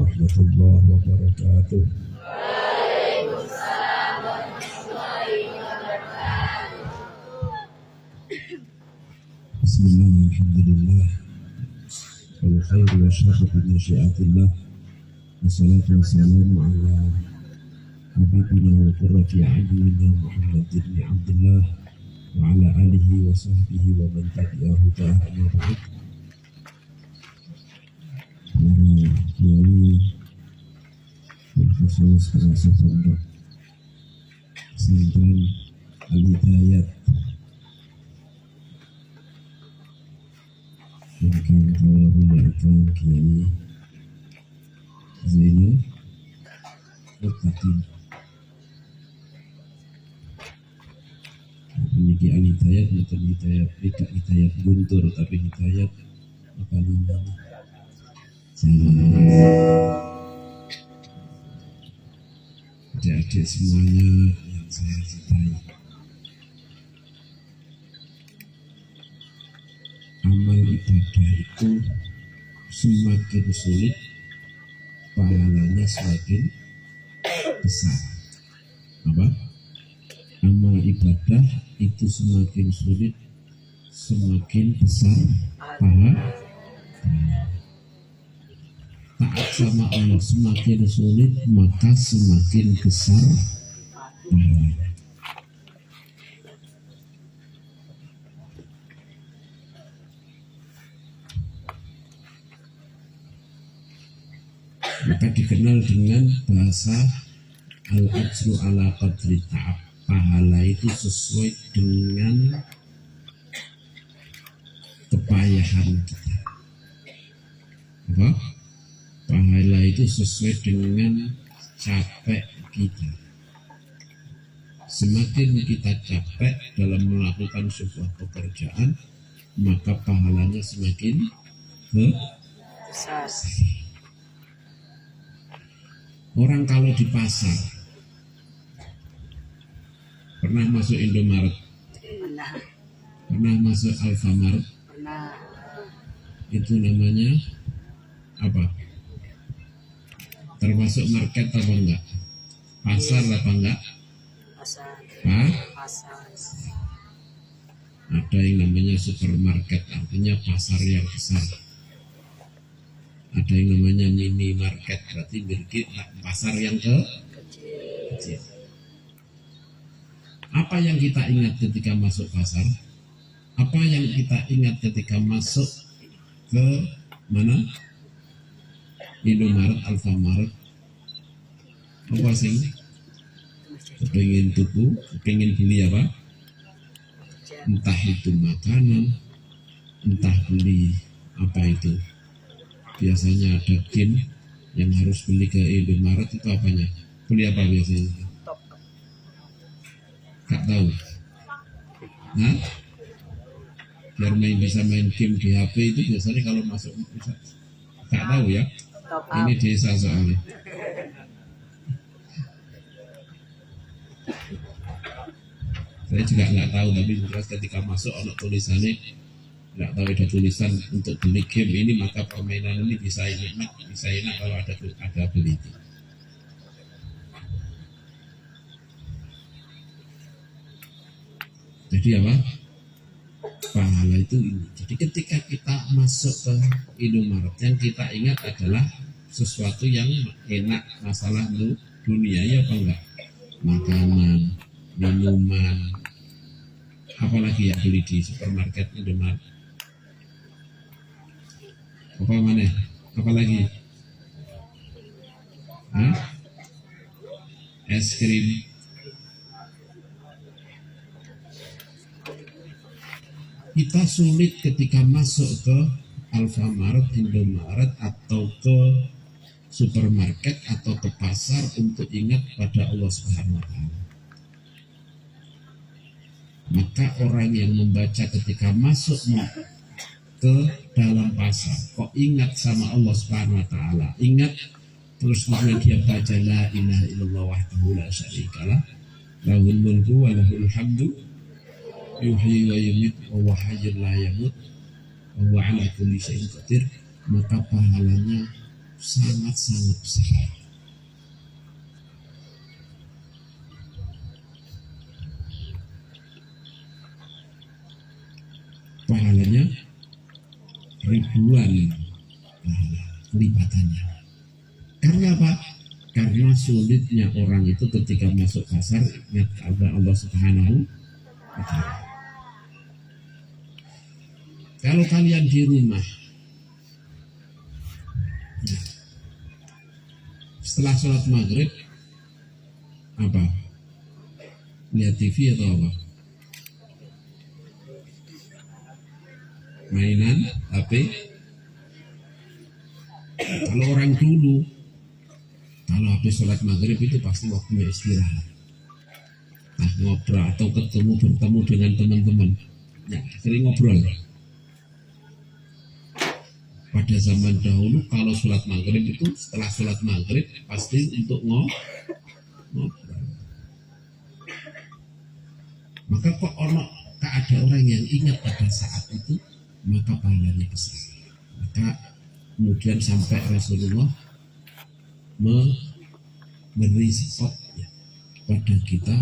warahmatullahi wabarakatuh. Bismillah, alhamdulillah, wal khairu wa syarru bi masyiatillah. Wassalatu wassalamu ala habibina wa qurrati a'yunina Muhammad ibn Abdullah wa ala alihi wa sahbihi wa man tabi'ahu ta'ala ba'd. Kiai khusus kerasa pondok pesantren Al-Hidayat yang akan saya muliakan Kiai Zainal Abidin. Memiliki Al-Hidayat bukan Hidayat, tidak Hidayat Guntur, tapi Hidayat apa namanya? Adik-adik semuanya yang saya cintai, amal ibadah itu semakin sulit, pahalanya semakin besar. Apa? Amal ibadah itu semakin sulit, semakin besar pahala. Taat sama Allah semakin sulit, maka semakin besar pahalanya. Maka dikenal dengan bahasa al-ajru ala qadri ta'ab. Pahala itu sesuai dengan kepayahan kita. Apa? Pahala itu sesuai dengan capek kita. Semakin kita capek dalam melakukan sebuah pekerjaan, maka pahalanya semakin besar. Orang kalau di pasar, pernah masuk Indomaret? Pernah masuk Alfamart? Pernah. Itu namanya apa? Termasuk market apa enggak? Pasar apa enggak? Pasar. Pasar. Ada yang namanya supermarket, artinya pasar yang besar. Ada yang namanya minimarket, berarti pasar yang kecil. Apa yang kita ingat ketika masuk pasar? Apa yang kita ingat ketika masuk ke mana? Indomaret, Alfamart, apa sih? Kepingin tuku, kepingin beli apa? Entah itu makanan, entah beli apa itu. Biasanya ada game yang harus beli ke Indomaret, itu apanya? Beli apa biasanya? Gak tahu. Nah, biar bisa main game di HP itu biasanya kalau masuk bisa. Gak tahu ya. Ini desa soalnya. Saya juga nggak tahu, tapi jelas ketika masuk ada tulisannya, nggak tahu ada tulisan untuk beli game ini, maka permainan ini bisa enak kalau ada beli itu. Jadi apa? Pahala itu ini. Jadi ketika kita masuk ke Indomaret, yang kita ingat adalah sesuatu yang enak, masalah dunia, ya apa enggak? Makanan, minuman, apalagi yang beli di supermarket Indomaret. Apa mana? Apalagi? Es krim. Kita sulit ketika masuk ke Alfamart, Indomaret, atau ke supermarket atau ke pasar untuk ingat pada Allah Subhanahu wa Ta'ala. Maka orang yang membaca ketika masuk ke dalam pasar, kok ingat sama Allah Subhanahu wa Ta'ala, ingat terus kemudian dia baca la ilaha illallah wahdahu la syarikalah, lahul mulku wa lahul hamdu yuhyi wa yumiit wa huwa hayyun la yamut wa huwa ala kulli syai'in qadir, maka pahalanya sangat-sangat besar. Pahalanya ribuan lipatannya. Karena apa? Karena sulitnya orang itu ketika masuk pasar ingat Allah Subhanahu wa Ta'ala. Kalau kalian di rumah, setelah sholat maghrib apa? Lihat TV atau apa? Mainan, HP. Kalau orang dulu, kalau habis sholat maghrib itu pasti waktunya istirahat. Nah, ngobrol atau bertemu dengan teman-teman. Ya, sering ngobrol. Pada zaman dahulu kalau sholat maghrib itu setelah sholat maghrib pasti untuk ngobrol. Maka kok ada orang yang ingat pada saat itu, maka pahalanya besar. Maka kemudian sampai Rasulullah memberi spot ya, pada kita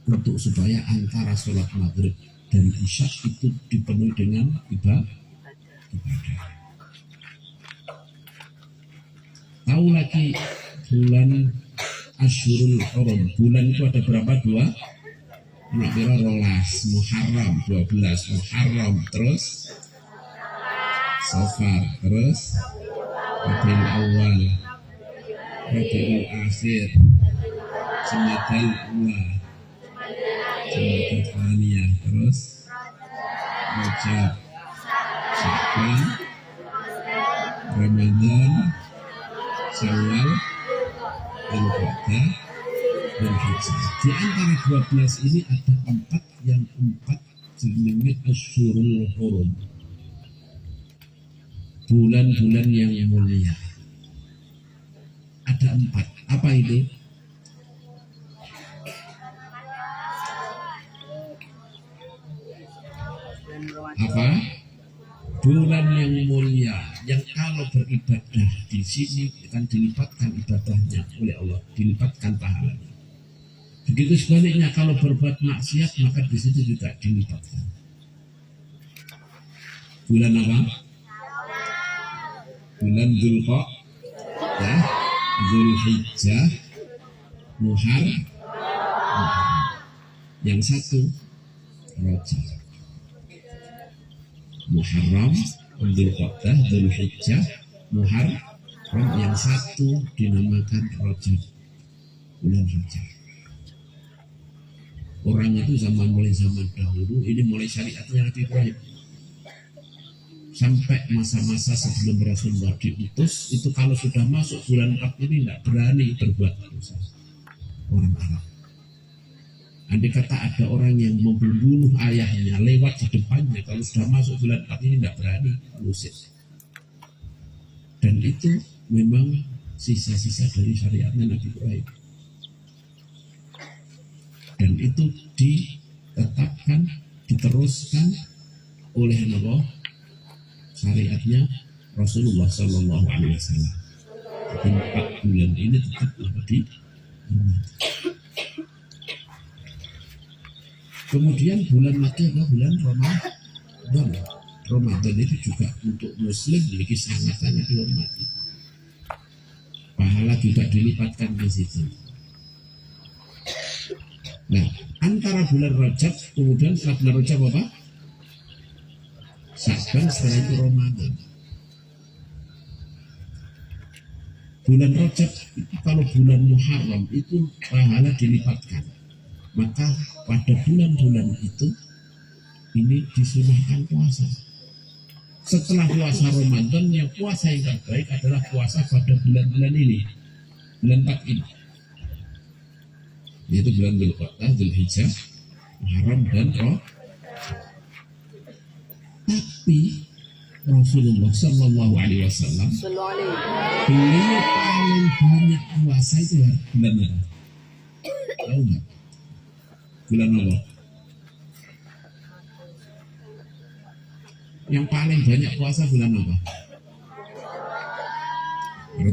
untuk supaya antara sholat maghrib dan isya itu dipenuhi dengan ibadah. Tahu lagi bulan Asyurul Hurum, bulan itu ada berapa? Dua? Nakbira rolas, Muharram 12, Muharram terus Safar, terus Rabiul Awal, Rabiul Akhir, Jumadal Ula, Jumadal Thaniyah, terus Rajab, Sya'ban, Ramadan, Syawal, Dzulqa'dah, dan Hijjah. Di antara 12 ini ada 4 yang 4 jenenge Asyurul Hurum. Bulan-bulan yang mulia. Ada 4. Apa itu? Apa? Bulan yang mulia, yang kalau beribadah di sini akan dilipatkan ibadahnya oleh Allah, dilipatkan pahalanya. Begitu sebaliknya kalau berbuat maksiat maka di situ juga dilipatkan. Bulan apa? Bulan Dzulqa'dah, Dzulhijjah, Muharram. Yang satu Rajab. Muharram, Dzulqa'dah, Dzulhijjah, Muharram. Yang satu dinamakan Rajab, bulan Rajab. Orang itu mulai zaman dahulu, ini mulai syariatnya Nabi Ibrahim sampai masa-masa sebelum Rasulullah diutus, itu kalau sudah masuk bulan 4 ini tidak berani berbuat dosa. Orang Arab, andai kata ada orang yang membunuh ayahnya lewat di depannya, kalau sudah masuk bulan 4 ini tidak berani mengusir. Dan itu memang sisa-sisa dari syariatnya Nabi Ibrahim. Dan itu ditetapkan, diteruskan oleh Allah, syariatnya Rasulullah Sallallahu Alaihi Wasallam. 4 bulan ini tetap di. Kemudian bulan lagi adalah bulan Ramadan. Ramadan itu juga untuk Muslim memiliki sangat-sangat dihormati. Pahala juga dilipatkan di situ. Nah, antara bulan Rajab, kemudian setelah bulan Rajab apa? Sya'ban, setelah itu Ramadan. Bulan Rajab itu kalau bulan Muharram itu pahala dilipatkan. Maka pada bulan-bulan itu ini disunahkan puasa. Setelah puasa Ramadan, yang puasa yang terbaik adalah puasa pada bulan-bulan ini, bulan 4 ini. Yaitu bulan Dzulqa'dah, Dzulhijjah, Muharram dan Rajab. Tapi Rasulullah Sallallahu Alaihi Wasallam beliau paling banyak puasa itu bulan apa? Tahu nggak? Bulan apa? Yang paling banyak puasa bulan apa? warahmatullahi